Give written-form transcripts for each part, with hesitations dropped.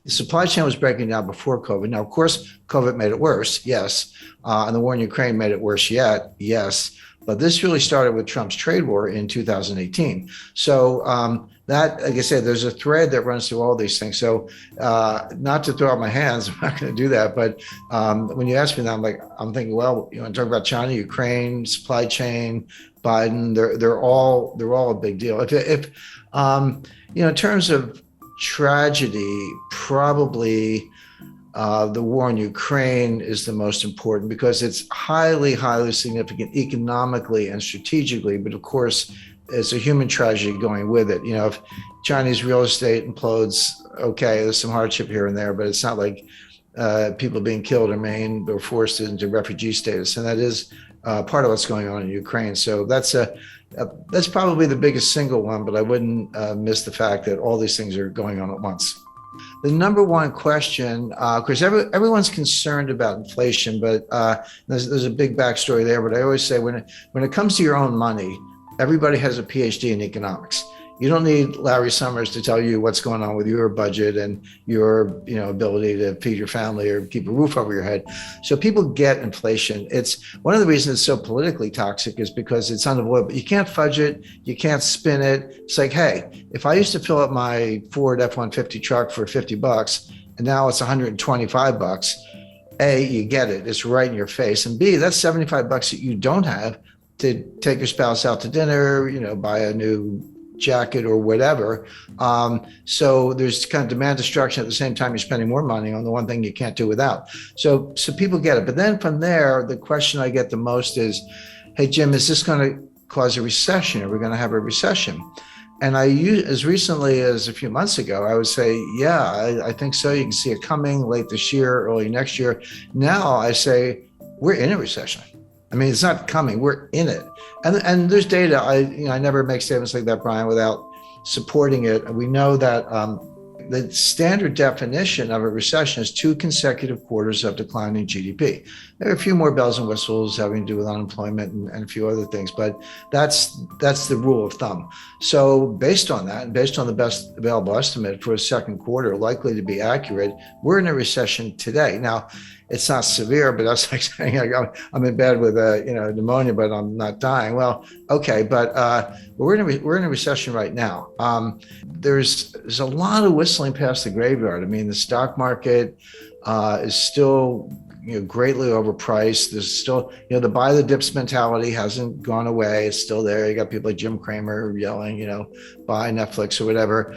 The supply chain was breaking down before COVID. Now, of course, COVID made it worse, yes. And the war in Ukraine made it worse yet, yes. But this really started with Trump's trade war in 2018. So that, like I said, there's a thread that runs through all these things. So not to throw out my hands, I'm not going to do that. But when you ask me that, I'm thinking, well, you want to talk about China, Ukraine, supply chain, Biden, they're all a big deal. If in terms of tragedy, probably the war in Ukraine is the most important because it's highly, highly significant economically and strategically. But of course, it's a human tragedy going with it. If Chinese real estate implodes, okay, there's some hardship here and there, but it's not like people being killed or maimed or forced into refugee status. And that is part of what's going on in Ukraine. So that's probably the biggest single one, but I wouldn't miss the fact that all these things are going on at once. The number one question, because everyone's concerned about inflation, but there's a big backstory there. But I always say when it comes to your own money, everybody has a PhD in economics. You don't need Larry Summers to tell you what's going on with your budget and your ability to feed your family or keep a roof over your head. So people get inflation. It's one of the reasons it's so politically toxic is because it's unavoidable. You can't fudge it. You can't spin it. It's like, hey, if I used to fill up my Ford F-150 truck for $50 and now it's $125, A, you get it. It's right in your face. And B, that's $75 that you don't have to take your spouse out to dinner, buy a new jacket or whatever. So there's kind of demand destruction at the same time you're spending more money on the one thing you can't do without. So people get it. But then from there, the question I get the most is, hey, Jim, is this going to cause a recession? Are we going to have a recession? And as recently as a few months ago, I would say, yeah, I think so. You can see it coming late this year, early next year. Now I say, we're in a recession. I mean, it's not coming, we're in it. And there's data, I never make statements like that, Brian, without supporting it. And we know that the standard definition of a recession is 2 consecutive quarters of declining GDP. There are a few more bells and whistles having to do with unemployment and a few other things, but that's the rule of thumb. So based on that, and based on the best available estimate for a second quarter, likely to be accurate, we're in a recession today. Now, it's not severe, but that's like saying I'm in bed with pneumonia, but I'm not dying. Well, okay, but we're in a recession right now. There's a lot of whistling past the graveyard. I mean, the stock market is still greatly overpriced. There's still the buy the dips mentality hasn't gone away. It's still there. You got people like Jim Cramer yelling, buy Netflix or whatever.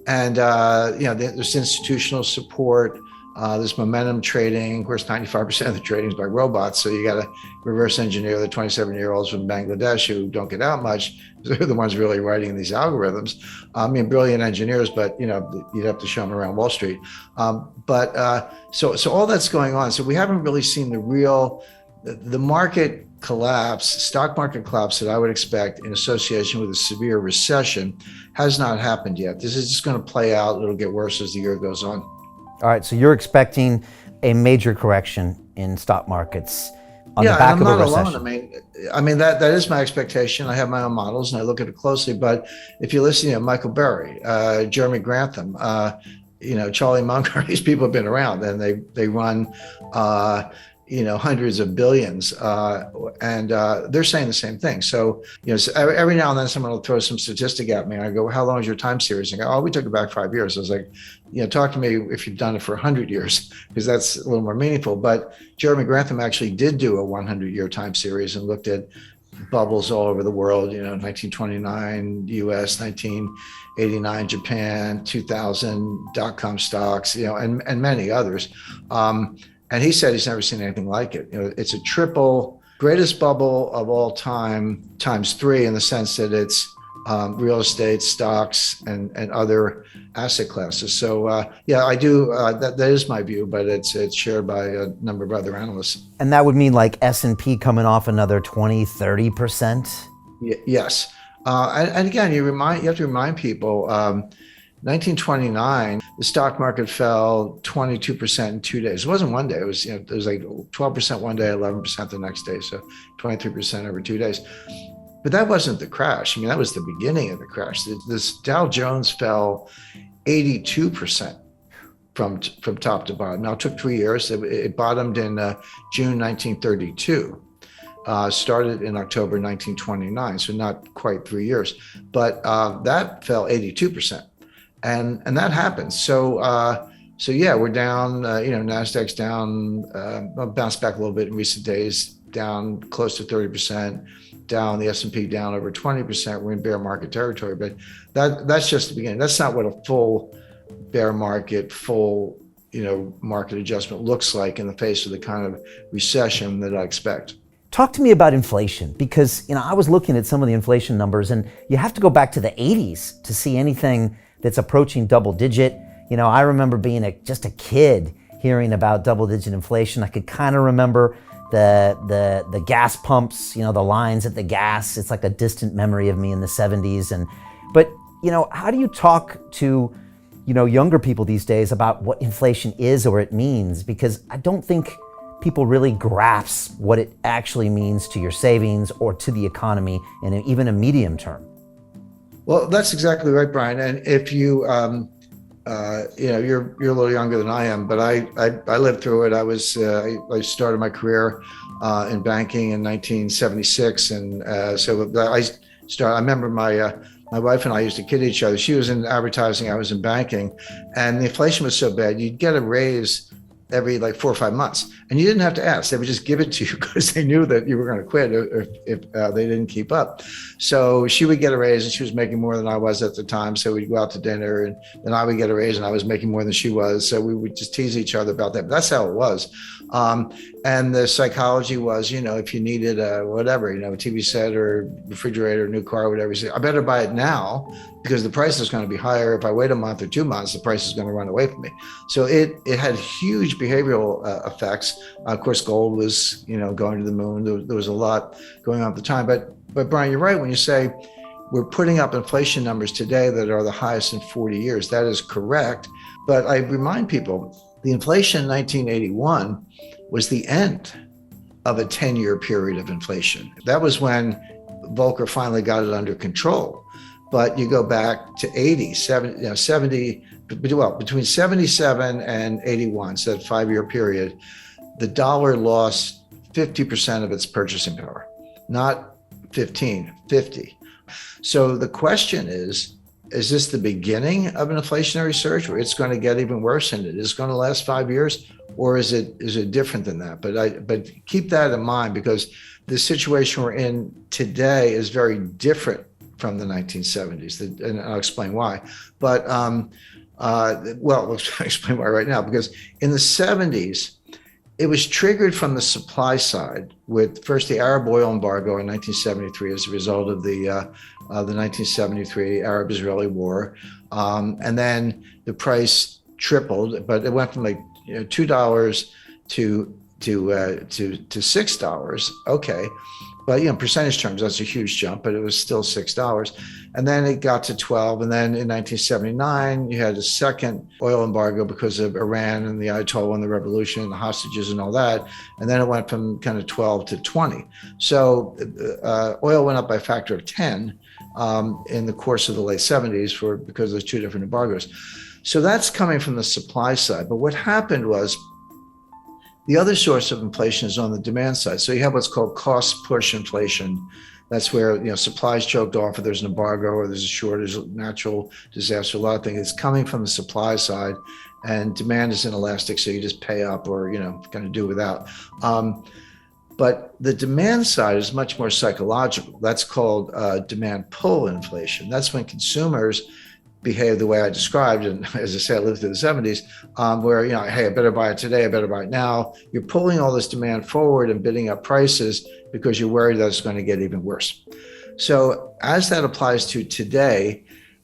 There's institutional support. There's momentum trading. Of course, 95% of the trading is by robots. So you got to reverse engineer the 27-year-olds from Bangladesh who don't get out much. They're the ones really writing these algorithms. Brilliant engineers, but you'd have to show them around Wall Street. So all that's going on. So we haven't really seen the market collapse, stock market collapse that I would expect in association with a severe recession has not happened yet. This is just going to play out. It'll get worse as the year goes on. All right, so you're expecting a major correction in stock markets on the back of a recession. I'm not alone. I mean that is my expectation. I have my own models and I look at it closely. But if you listen to Michael Burry, Jeremy Grantham, Charlie Munger, these people have been around and they run hundreds of billions, and they're saying the same thing. So, every now and then someone will throw some statistic at me and I go, how long is your time series? And I go, we took it back 5 years. I was like, talk to me if you've done it for 100 years, because that's a little more meaningful. But Jeremy Grantham actually did do a 100-year time series and looked at bubbles all over the world, 1929 US, 1989 Japan, 2000 dot-com stocks, and many others. And he said he's never seen anything like it. It's a triple greatest bubble of all time times 3 in the sense that it's real estate, stocks, and other asset classes. So I do. That is my view, but it's shared by a number of other analysts. And that would mean like S&P coming off another 20-30%? Yes. And again, you have to remind people. 1929, the stock market fell 22% in 2 days. It wasn't one day. It was like 12% one day, 11% the next day. So 23% over 2 days. But that wasn't the crash. That was the beginning of the crash. This Dow Jones fell 82%. from top to bottom. Now, it took 3 years. It bottomed in June 1932. Started in October 1929, so not quite 3 years. But that fell 82%. And that happens. So yeah, we're down, NASDAQ's down, bounced back a little bit in recent days, down close to 30%, down the S&P down over 20%. We're in bear market territory, but that's just the beginning. That's not what a full bear market, market adjustment looks like in the face of the kind of recession that I expect. Talk to me about inflation, because I was looking at some of the inflation numbers, and you have to go back to the 80s to see anything that's approaching double digit. I remember being just a kid hearing about double-digit inflation. I could kind of remember the gas pumps, the lines at the gas. It's like a distant memory of me in the 70s. But how do you talk to younger people these days about what inflation is or it means? Because I don't think people really grasp what it actually means to your savings or to the economy in even a medium term. Well, that's exactly right, Brian. And if you you're a little younger than I am, but I lived through it. I started my career in banking in 1976, and I remember my wife and I used to kid each other. She was in advertising, I was in banking, and the inflation was so bad, you'd get a raise every 4 or 5 months, and you didn't have to ask. They would just give it to you because they knew that you were going to quit if they didn't keep up. So she would get a raise, and she was making more than I was at the time. So we'd go out to dinner, and then I would get a raise, and I was making more than she was. So we would just tease each other about that. But that's how it was. And the psychology was, if you needed a TV set or refrigerator, new car, whatever, you say, I better buy it now because the price is going to be higher. If I wait a month or 2 months, the price is going to run away from me. So it had huge behavioral effects. Of course, gold was, going to the moon. There was a lot going on at the time. But Brian, you're right when you say we're putting up inflation numbers today that are the highest in 40 years. That is correct. But I remind people, the inflation in 1981 was the end of a 10-year period of inflation. That was when Volcker finally got it under control. But you go back to 70, between 77 and 81, so that 5-year period, the dollar lost 50% of its purchasing power, not 15, 50. So the question is this the beginning of an inflationary surge where it's going to get even worse and it is going to last 5 years, or is it different than that? But keep that in mind, because the situation we're in today is very different from the 1970s, and I'll explain why. But I'll explain why right now, because in the 70s, it was triggered from the supply side with first the Arab oil embargo in 1973 as a result of the 1973 Arab-Israeli war, and then the price tripled, but it went from $2 to $6. Okay. But percentage terms, that's a huge jump, but it was still $6. And then it got to 12. And then in 1979, you had a second oil embargo because of Iran and the Ayatollah and the revolution and the hostages and all that. And then it went from kind of 12 to 20. So oil went up by a factor of 10 in the course of the late 70s because there's two different embargoes. So that's coming from the supply side. But what happened was, the other source of inflation is on the demand side. So you have what's called cost push inflation. That's where supplies choked off, or there's an embargo, or there's a shortage, natural disaster, a lot of things. It's coming from the supply side, and demand is inelastic, so you just pay up or kind of do without. But the demand side is much more psychological. That's called demand pull inflation. That's when consumers behave the way I described, and as I say, I lived through the 70s, where hey, I better buy it today, I better buy it now. You're pulling all this demand forward and bidding up prices because you're worried that it's going to get even worse. So as that applies to today,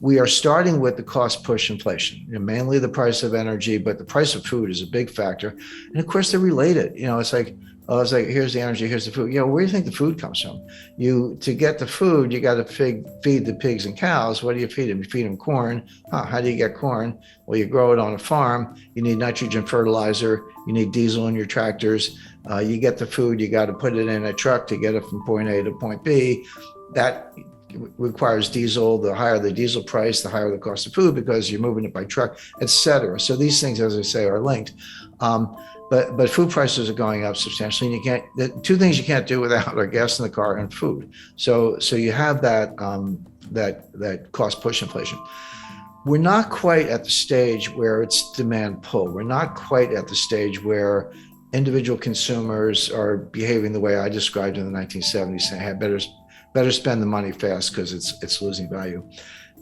we are starting with the cost push inflation, mainly the price of energy, but the price of food is a big factor. And of course, they're related. It's like here's the energy, here's the food. Where do you think the food comes from? To get the food, you got to feed the pigs and cows. What do you feed them? You feed them corn. How do you get corn? Well, you grow it on a farm. You need nitrogen fertilizer. You need diesel in your tractors. You get the food. You got to put it in a truck to get it from point A to point B. That requires diesel. The higher the diesel price, the higher the cost of food because you're moving it by truck, et cetera. So these things, as I say, are linked. But food prices are going up substantially, and you can't. The two things you can't do without are gas in the car and food. So you have that that cost push inflation. We're not quite at the stage where it's demand pull. We're not quite at the stage where individual consumers are behaving the way I described in the 1970s, saying, "Hey, better spend the money fast because it's losing value."